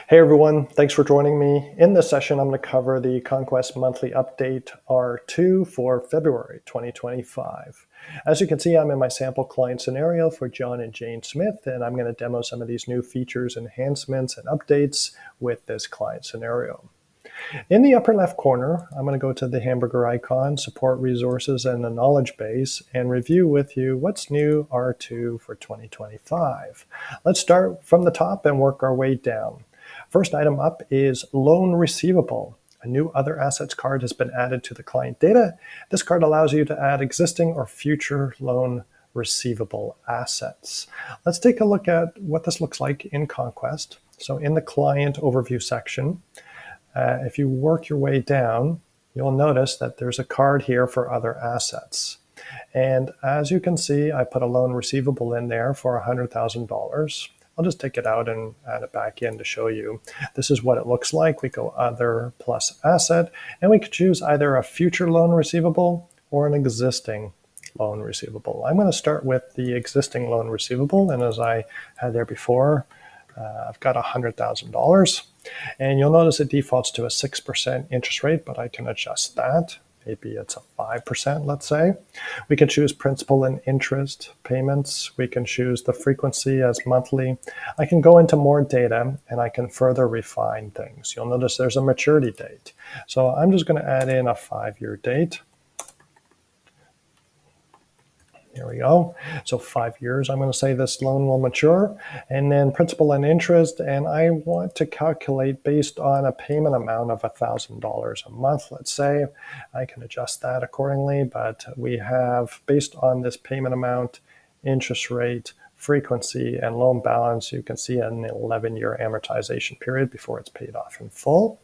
Hey everyone, thanks for joining me. In this session, I'm going to cover the Conquest Monthly Update R2 for February 2025. As you can see, I'm in my sample client scenario for John and Jane Smith, and I'm going to demo some of these new features, enhancements, and updates with this client scenario. In the upper left corner, I'm going to go to the hamburger icon, support resources, and the knowledge base, and review with you what's new R2 for 2025. Let's start from the top and work our way down. First item up is loan receivable. A new other assets card has been added to the client data. This card allows you to add existing or future loan receivable assets. Let's take a look at what this looks like in Conquest. So in the client overview section, if you work your way down, you'll notice that there's a card here for other assets. And as you can see, I put a loan receivable in there for $100,000. I'll just take it out and add it back in to show you. This is what it looks like. We go other plus asset, and we could choose either a future loan receivable or an existing loan receivable. I'm going to start with the existing loan receivable, and as I had there before, I've got $100,000. And you'll notice it defaults to a 6% interest rate, but I can adjust that. Maybe it's a 5%, let's say. We can choose principal and interest payments. We can choose the frequency as monthly. I can go into more data and I can further refine things. You'll notice there's a maturity date. So I'm just going to add in a 5-year date. There we go. So 5 years, I'm going to say this loan will mature, and then principal and interest, and I want to calculate based on a payment amount of $1,000 a month, let's say. I can adjust that accordingly, but we have, based on this payment amount, interest rate, frequency, and loan balance, you can see an 11-year amortization period before it's paid off in full.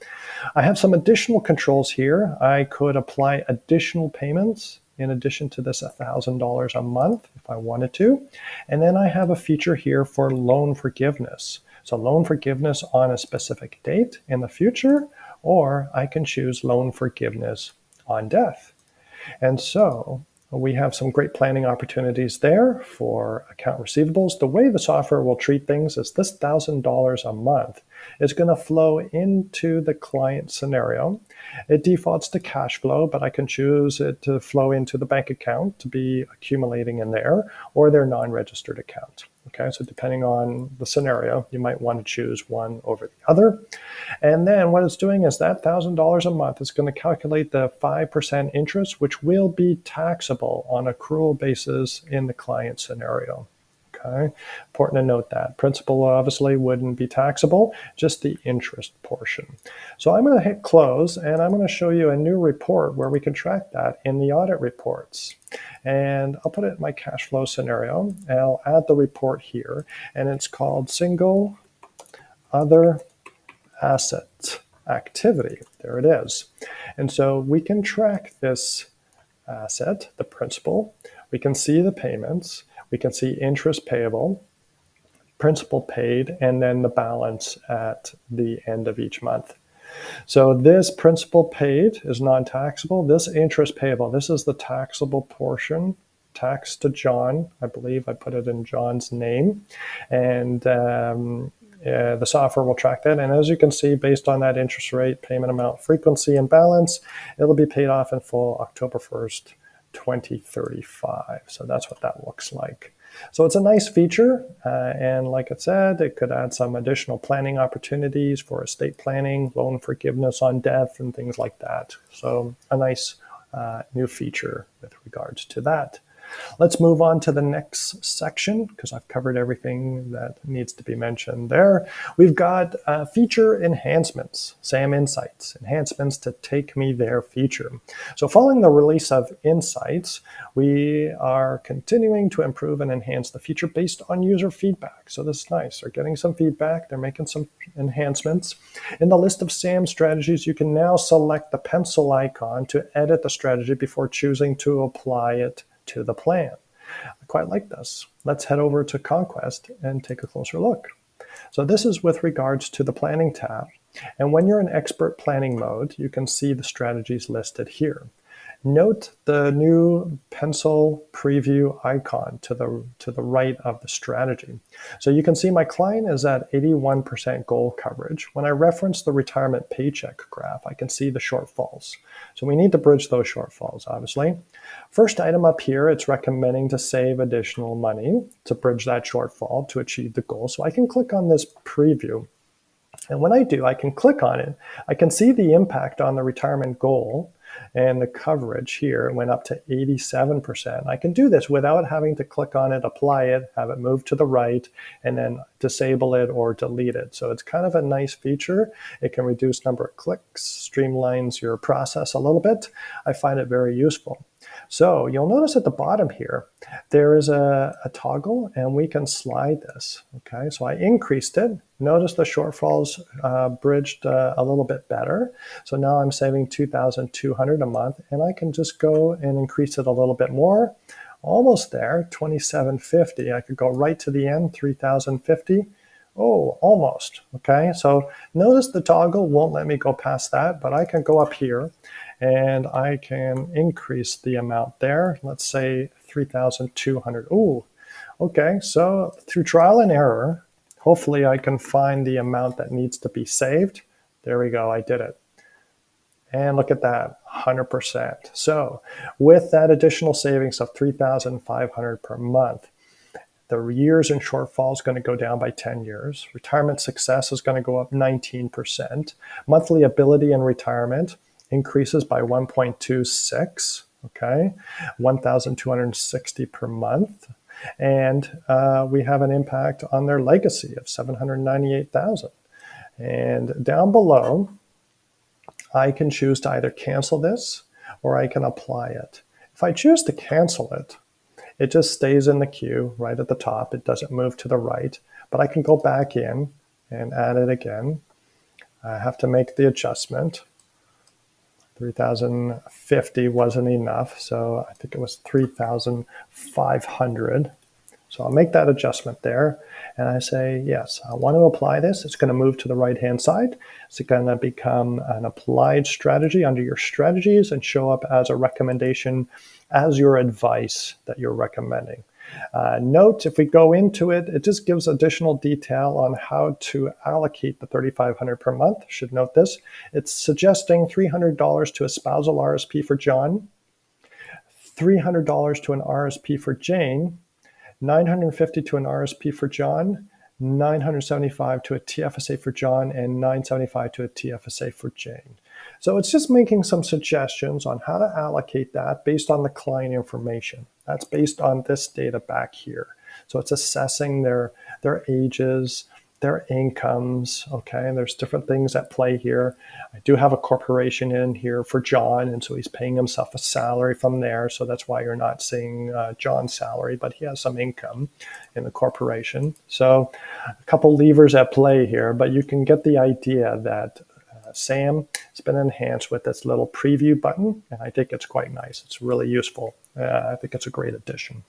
I have some additional controls here. I could apply additional payments in addition to this $1,000 a month if I wanted to. And then I have a feature here for loan forgiveness. So loan forgiveness on a specific date in the future, or I can choose loan forgiveness on death. And so we have some great planning opportunities there for account receivables. The way the software will treat things is this $1,000 a month is going to flow into the client scenario. It defaults to cash flow, but I can choose it to flow into the bank account to be accumulating in there, or their non-registered account. Okay, so depending on the scenario, you might want to choose one over the other. And then what it's doing is that $1,000 a month is going to calculate the 5% interest, which will be taxable on accrual basis in the client scenario. Okay, important to note that. Principal obviously wouldn't be taxable, just the interest portion. So I'm going to hit close, and I'm going to show you a new report where we can track that in the audit reports. And I'll put it in my cash flow scenario, and I'll add the report here, and it's called Single Other Asset Activity. There it is. And so we can track this asset, the principal. We can see the payments. We can see interest payable, principal paid, and then the balance at the end of each month. So this principal paid is non-taxable. This interest payable, this is the taxable portion, tax to John. I believe I put it in John's name. And the software will track that. And as you can see, based on that interest rate, payment amount, frequency, and balance, it'll be paid off in full October 1st, 2035. So that's what that looks like. So it's a nice feature. And like I said, it could add some additional planning opportunities for estate planning, loan forgiveness on death, and things like that. So a nice new feature with regards to that. Let's move on to the next section because I've covered everything that needs to be mentioned there. We've got feature enhancements, SAM Insights, enhancements to take me there feature. So following the release of Insights, we are continuing to improve and enhance the feature based on user feedback. So this is nice. They're getting some feedback. They're making some enhancements. In the list of SAM strategies, you can now select the pencil icon to edit the strategy before choosing to apply it to the plan. I quite like this. Let's head over to Conquest and take a closer look. So this is with regards to the planning tab. And when you're in expert planning mode, you can see the strategies listed here. Note the new pencil preview icon to the right of the strategy. So you can see my client is at 81% goal coverage. When I reference the retirement paycheck graph, I can see the shortfalls. So we need to bridge those shortfalls, obviously. First item up here, it's recommending to save additional money to bridge that shortfall to achieve the goal. So I can click on this preview. And when I do, I can click on it. I can see the impact on the retirement goal, and the coverage here went up to 87%. I can do this without having to click on it, apply it, have it move to the right, and then disable it or delete it. So it's kind of a nice feature. It can reduce number of clicks, streamlines your process a little bit. I find it very useful. So you'll notice at the bottom here, there is a toggle, and we can slide this. Okay, so I increased it. Notice the shortfalls bridged a little bit better. So now I'm saving $2,200 a month, and I can just go and increase it a little bit more. Almost there, $2,750. I could go right to the end, $3,050. Oh, almost. Okay, so notice the toggle won't let me go past that, but I can go up here and I can increase the amount there. Let's say 3,200. Oh, okay, so through trial and error, hopefully I can find the amount that needs to be saved. There we go, I did it. And look at that, 100%. So with that additional savings of $3,500 per month, the years in shortfall is going to go down by 10 years. Retirement success is going to go up 19%. Monthly ability in retirement increases by 1.26, okay, 1,260 per month. And we have an impact on their legacy of 798,000. And down below, I can choose to either cancel this or I can apply it. If I choose to cancel it, it just stays in the queue right at the top. It doesn't move to the right, but I can go back in and add it again. I have to make the adjustment. 3,050 wasn't enough, so I think it was 3,500. So I'll make that adjustment there, and I say, yes, I want to apply this. It's going to move to the right-hand side. It's going to become an applied strategy under your strategies and show up as a recommendation as your advice that you're recommending. Note, if we go into it, it just gives additional detail on how to allocate the $3,500 per month. Should note this. It's suggesting $300 to a spousal RSP for John, $300 to an RSP for Jane, $950 to an RSP for John, $975 to a TFSA for John, and $975 to a TFSA for Jane. So it's just making some suggestions on how to allocate that based on the client information. That's based on this data back here. So it's assessing their ages, their incomes, okay? And there's different things at play here. I do have a corporation in here for John, and so he's paying himself a salary from there. So that's why you're not seeing John's salary, but he has some income in the corporation. So a couple levers at play here, but you can get the idea that Sam has been enhanced with this little preview button, and I think it's quite nice. It's really useful. I think it's a great addition.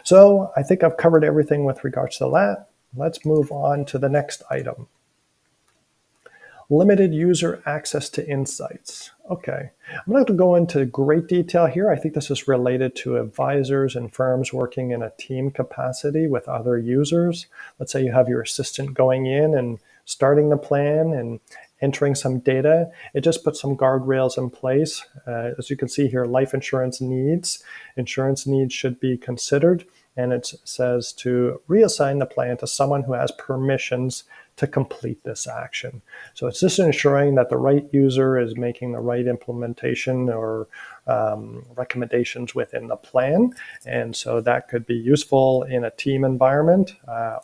So I think I've covered everything with regards to that. Let's move on to the next item. Limited user access to insights. Okay, I'm not going to go into great detail here. I think this is related to advisors and firms working in a team capacity with other users. Let's say you have your assistant going in and starting the plan and entering some data. It just puts some guardrails in place. As you can see here, life insurance needs. Insurance needs should be considered. And it says to reassign the plan to someone who has permissions to complete this action. So it's just ensuring that the right user is making the right implementation or recommendations within the plan. And so that could be useful in a team environment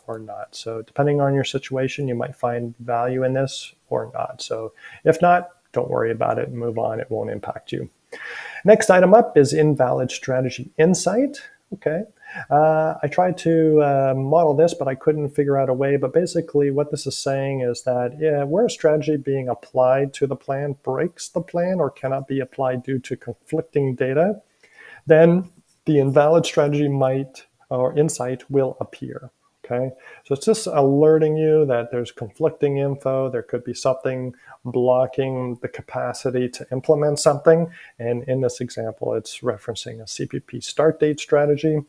or not. So depending on your situation, you might find value in this or not. So if not, don't worry about it and move on. It won't impact you. Next item up is invalid strategy insight. Okay. I tried to model this, but I couldn't figure out a way. But basically what this is saying is that where a strategy being applied to the plan breaks the plan or cannot be applied due to conflicting data, then the invalid strategy might or insight will appear. Okay, so it's just alerting you that there's conflicting info. There could be something blocking the capacity to implement something. And in this example, it's referencing a CPP start date strategy.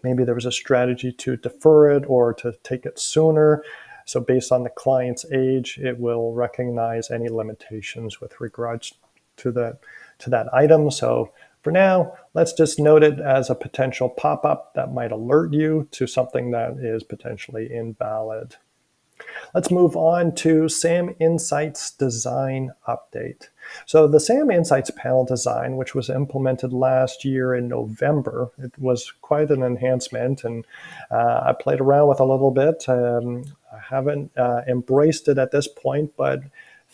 Maybe there was a strategy to defer it or to take it sooner. So based on the client's age, it will recognize any limitations with regards to that item. So for now, let's just note it as a potential pop-up that might alert you to something that is potentially invalid. Let's move on to SAM Insights Design Update. So the SAM Insights panel design, which was implemented last year in November, it was quite an enhancement, and I played around with a little bit. I haven't embraced it at this point, but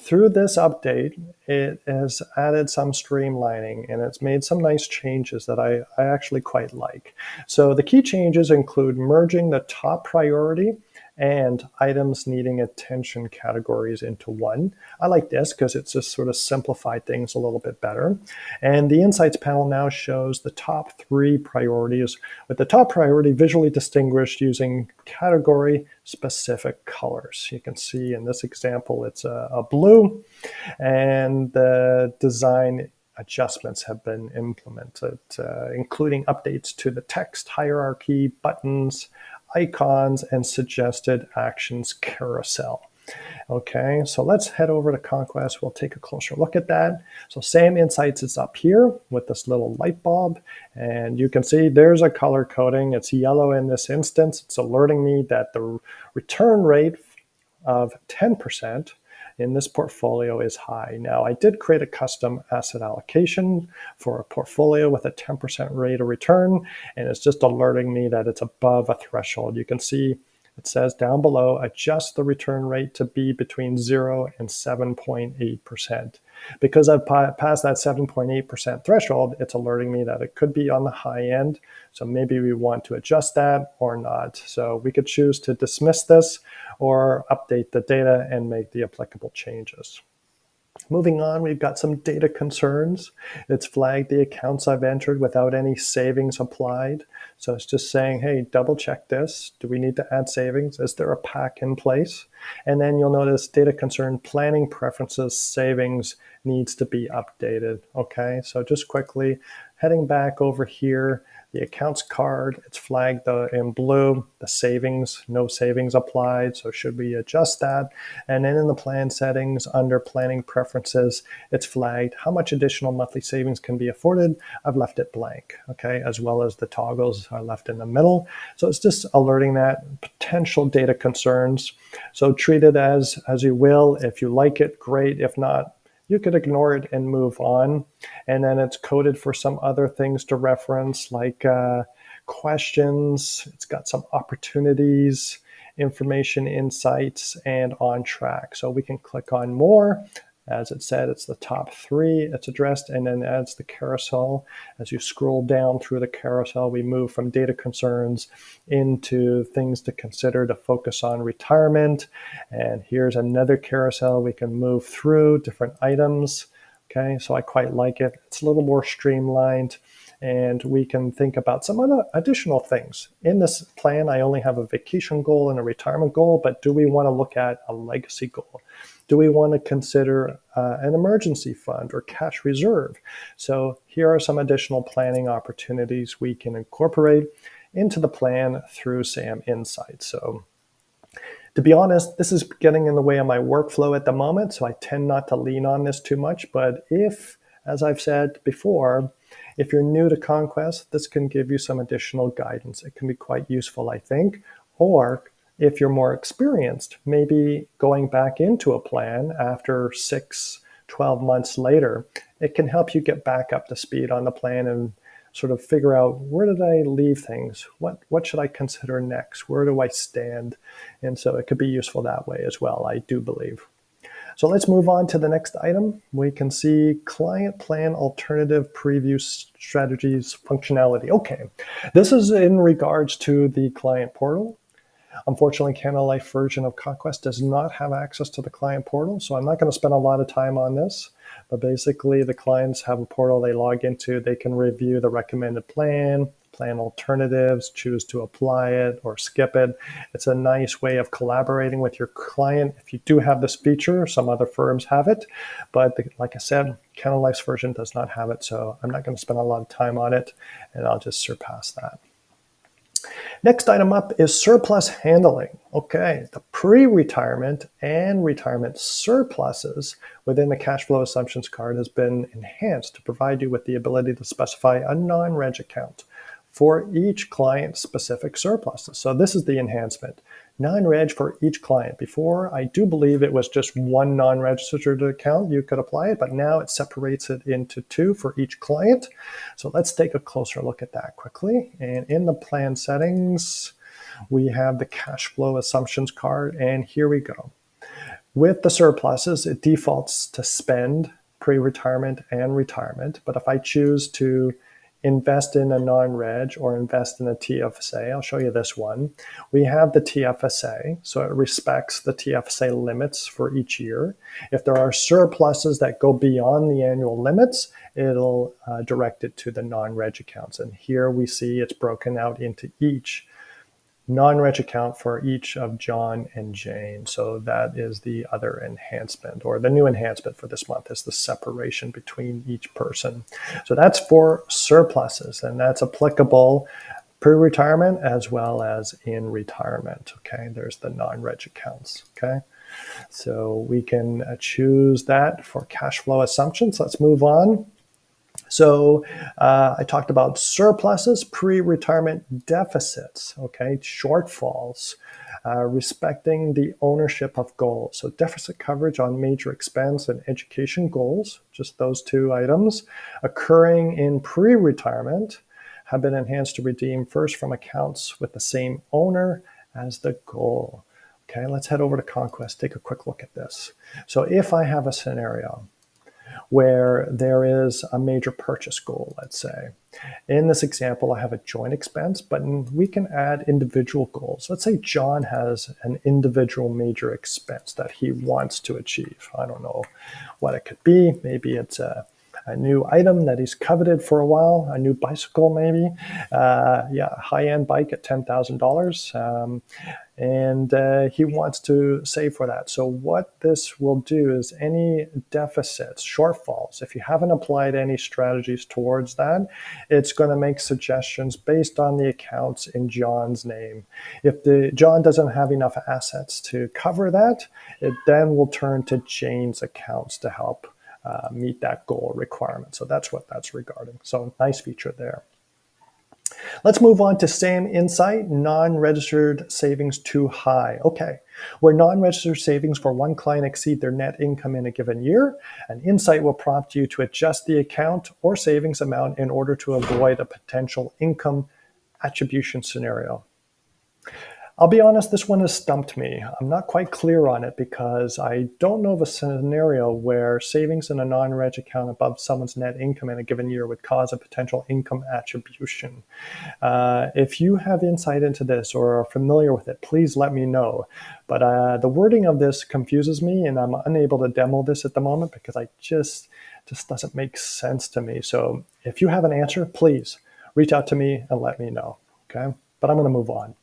through this update, it has added some streamlining and it's made some nice changes that I actually quite like. So the key changes include merging the top priority and items needing attention categories into one. I like this because it's just sort of simplified things a little bit better. And the Insights panel now shows the top 3 priorities, with the top priority visually distinguished using category-specific colors. You can see in this example, it's a blue, and the design adjustments have been implemented, including updates to the text hierarchy, buttons, icons, and suggested actions carousel. Okay, so let's head over to Conquest. We'll take a closer look at that. So SAM Insights is up here with this little light bulb, and you can see there's a color coding. It's yellow in this instance. It's alerting me that the return rate of 10% in this portfolio is high. Now, I did create a custom asset allocation for a portfolio with a 10% rate of return, and it's just alerting me that it's above a threshold. You can see it says down below, adjust the return rate to be between 0 and 7.8%. Because I've passed that 7.8% threshold, it's alerting me that it could be on the high end. So maybe we want to adjust that or not. So we could choose to dismiss this or update the data and make the applicable changes. Moving on, we've got some data concerns. It's flagged the accounts I've entered without any savings applied. So it's just saying, hey, double check this. Do we need to add savings? Is there a pack in place? And then you'll notice data concern planning preferences savings needs to be updated. Okay, so just quickly heading back over here, the accounts card, it's flagged in blue, the savings, no savings applied. So should we adjust that? And then in the plan settings under planning preferences, it's flagged how much additional monthly savings can be afforded. I've left it blank, okay, as well as the toggles are left in the middle. So it's just alerting that potential data concerns. So treat it as you will. If you like it, great. If not, you could ignore it and move on. And then it's coded for some other things to reference, like questions. It's got some opportunities, information, insights, and on track. So we can click on more. As it said, it's the top 3 it's addressed, and then adds the carousel. As you scroll down through the carousel, we move from data concerns into things to consider to focus on retirement. And here's another carousel. We can move through different items. Okay, so I quite like it. It's a little more streamlined, and we can think about some other additional things. In this plan, I only have a vacation goal and a retirement goal, but do we want to look at a legacy goal? Do we want to consider an emergency fund or cash reserve? So here are some additional planning opportunities we can incorporate into the plan through SAM Insights. So to be honest, this is getting in the way of my workflow at the moment, so I tend not to lean on this too much. But if, as I've said before, if you're new to Conquest, this can give you some additional guidance. It can be quite useful, I think. Or if you're more experienced, maybe going back into a plan after 6, 12 months later, it can help you get back up to speed on the plan and sort of figure out, where did I leave things? What should I consider next? Where do I stand? And so it could be useful that way as well, I do believe. So let's move on to the next item. We can see client plan alternative preview strategies functionality. Okay, this is in regards to the client portal. Unfortunately, Canada Life version of Conquest does not have access to the client portal, so I'm not going to spend a lot of time on this. But basically, the clients have a portal they log into. They can review the recommended plan plan alternatives, choose to apply it or skip it. It's a nice way of collaborating with your client. If you do have this feature, some other firms have it, but like I said, Canada Life's version does not have it, so I'm not going to spend a lot of time on it, and I'll just surpass that. Next item up is surplus handling. Okay, the pre-retirement and retirement surpluses within the cash flow assumptions card has been enhanced to provide you with the ability to specify a non-reg account for each client's specific surpluses. So this is the enhancement. Non-reg for each client. Before, I do believe it was just one non-registered account you could apply it, but now it separates it into two for each client. So let's take a closer look at that quickly. And in the plan settings, we have the cash flow assumptions card, and here we go. With the surpluses, it defaults to spend, pre-retirement, and retirement. But if I choose to invest in a non-reg or invest in a TFSA, I'll show you this one. We have the TFSA, so it respects the TFSA limits for each year. If there are surpluses that go beyond the annual limits, it'll direct it to the non-reg accounts. And here we see it's broken out into each non-reg account for each of John and Jane. So that is the other enhancement, or the new enhancement for this month is the separation between each person. So that's for surpluses, and that's applicable pre-retirement as well as in retirement. Okay, there's the non-reg accounts. Okay, so we can choose that for cash flow assumptions. Let's move on. So I talked about surpluses, pre-retirement deficits, okay, shortfalls, respecting the ownership of goals. So deficit coverage on major expense and education goals, just those two items, occurring in pre-retirement, have been enhanced to redeem first from accounts with the same owner as the goal. Okay, let's head over to Conquest, take a quick look at this. So if I have a scenario where there is a major purchase goal, let's say. In this example, I have a joint expense, but we can add individual goals. Let's say John has an individual major expense that he wants to achieve. I don't know what it could be. Maybe it's a new item that he's coveted for a while, a new bicycle maybe, a high-end bike at $10,000, and he wants to save for that. So what this will do is any deficits, shortfalls, if you haven't applied any strategies towards that, it's going to make suggestions based on the accounts in John's name. If John doesn't have enough assets to cover that, it then will turn to Jane's accounts to help meet that goal requirement. So that's what that's regarding. So nice feature there. Let's move on to same insight, non-registered savings too high. Okay, where non-registered savings for one client exceed their net income in a given year, an insight will prompt you to adjust the account or savings amount in order to avoid a potential income attribution scenario. I'll be honest, this one has stumped me. I'm not quite clear on it because I don't know of a scenario where savings in a non-reg account above someone's net income in a given year would cause a potential income attribution. If you have insight into this or are familiar with it, please let me know. But the wording of this confuses me, and I'm unable to demo this at the moment because I just doesn't make sense to me. So if you have an answer, please reach out to me and let me know, okay? But I'm going to move on.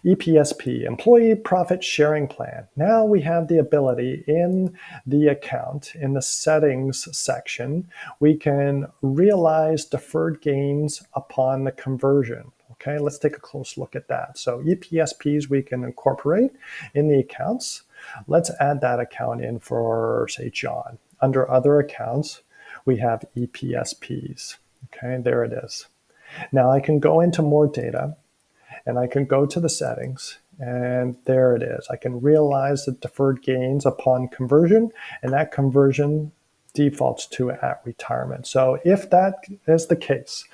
EPSP, Employee Profit Sharing Plan. Now we have the ability in the account, in the settings section, we can realize deferred gains upon the conversion. Okay, let's take a close look at that. So EPSPs we can incorporate in the accounts. Let's add that account in for, say, John. Under other accounts, we have EPSPs. Okay, there it is. Now I can go into more data, and I can go to the settings, and there it is. I can realize the deferred gains upon conversion, and that conversion defaults to at retirement. So if that is the case,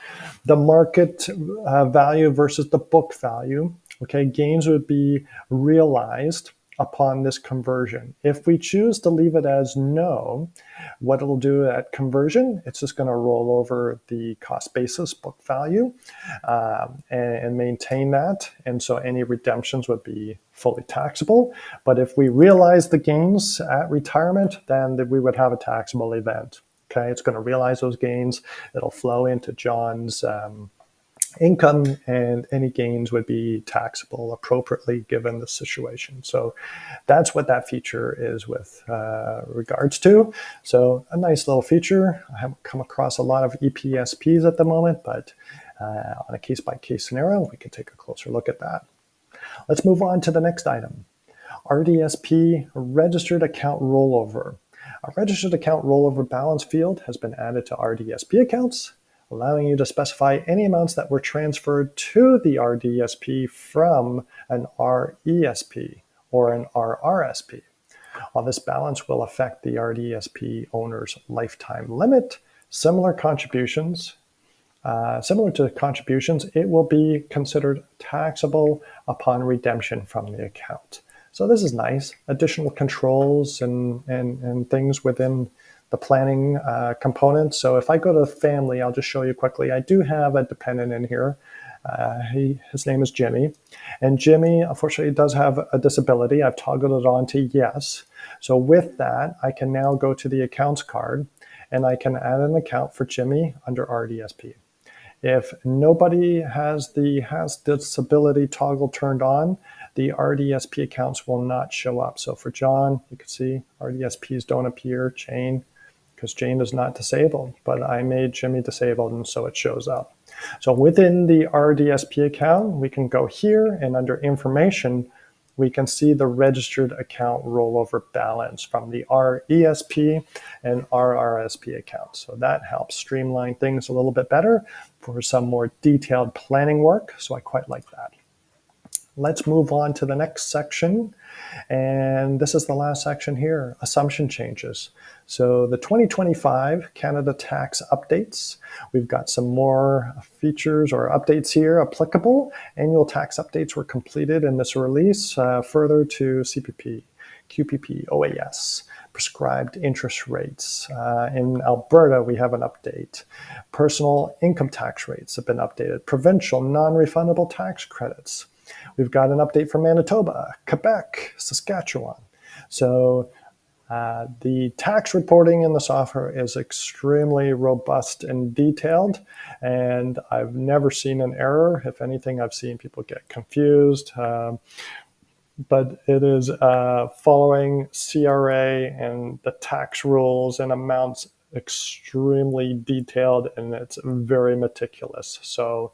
the market value versus the book value, okay, gains would be realized upon this conversion. If we choose to leave it as no, what it'll do at conversion, it's just going to roll over the cost basis book value and maintain that. And so any redemptions would be fully taxable. But if we realize the gains at retirement, then we would have a taxable event. Okay, it's going to realize those gains. It'll flow into John's income, and any gains would be taxable appropriately given the situation. So that's what that feature is with regards to. So a nice little feature. I haven't come across a lot of EPSPs at the moment, but on a case-by-case scenario, we can take a closer look at that. Let's move on to the next item. RDSP, Registered Account Rollover. A registered account rollover balance field has been added to RDSP accounts, allowing you to specify any amounts that were transferred to the RDSP from an RESP or an RRSP. While this balance will affect the RDSP owner's lifetime limit, similar to contributions, it will be considered taxable upon redemption from the account. So this is nice. Additional controls and things within the planning component. So if I go to family, I'll just show you quickly. I do have a dependent in here. His name is Jimmy. And Jimmy, unfortunately, does have a disability. I've toggled it on to yes. So with that, I can now go to the accounts card and I can add an account for Jimmy under RDSP. If nobody has disability toggle turned on, the RDSP accounts will not show up. So for John, you can see RDSPs don't appear. Jane, because Jane is not disabled, but I made Jimmy disabled, and so it shows up. So within the RDSP account, we can go here, and under information, we can see the registered account rollover balance from the RESP and RRSP accounts. So that helps streamline things a little bit better for some more detailed planning work. So I quite like that. Let's move on to the next section. And this is the last section here, assumption changes. So the 2025 Canada tax updates, we've got some more features or updates here applicable. Annual tax updates were completed in this release, further to CPP, QPP, OAS, prescribed interest rates. In Alberta, we have an update. Personal income tax rates have been updated. Provincial non-refundable tax credits. We've got an update from Manitoba, Quebec, Saskatchewan. So the tax reporting in the software is extremely robust and detailed, and I've never seen an error. If anything, I've seen people get confused, but it is following CRA and the tax rules and amounts extremely detailed, and it's very meticulous. So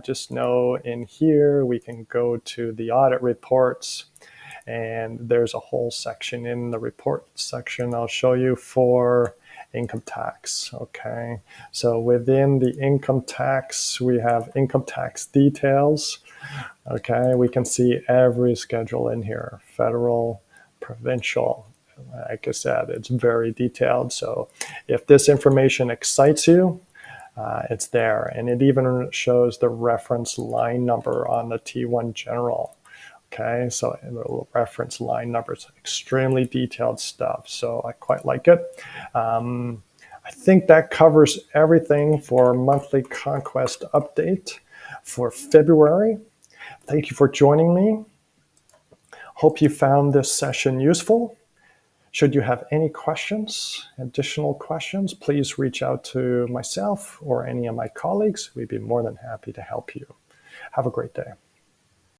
just know in here we can go to the audit reports, and there's a whole section in the report section I'll show you for income tax. Okay, so within the income tax, we have income tax details. Okay, we can see every schedule in here, federal, provincial. Like I said, it's very detailed. So if this information excites you, it's there. And it even shows the reference line number on the T1 General. Okay, so the reference line numbers, extremely detailed stuff. So I quite like it. I think that covers everything for monthly Conquest update for February. Thank you for joining me. Hope you found this session useful. Should you have any questions, additional questions, please reach out to myself or any of my colleagues. We'd be more than happy to help you. Have a great day.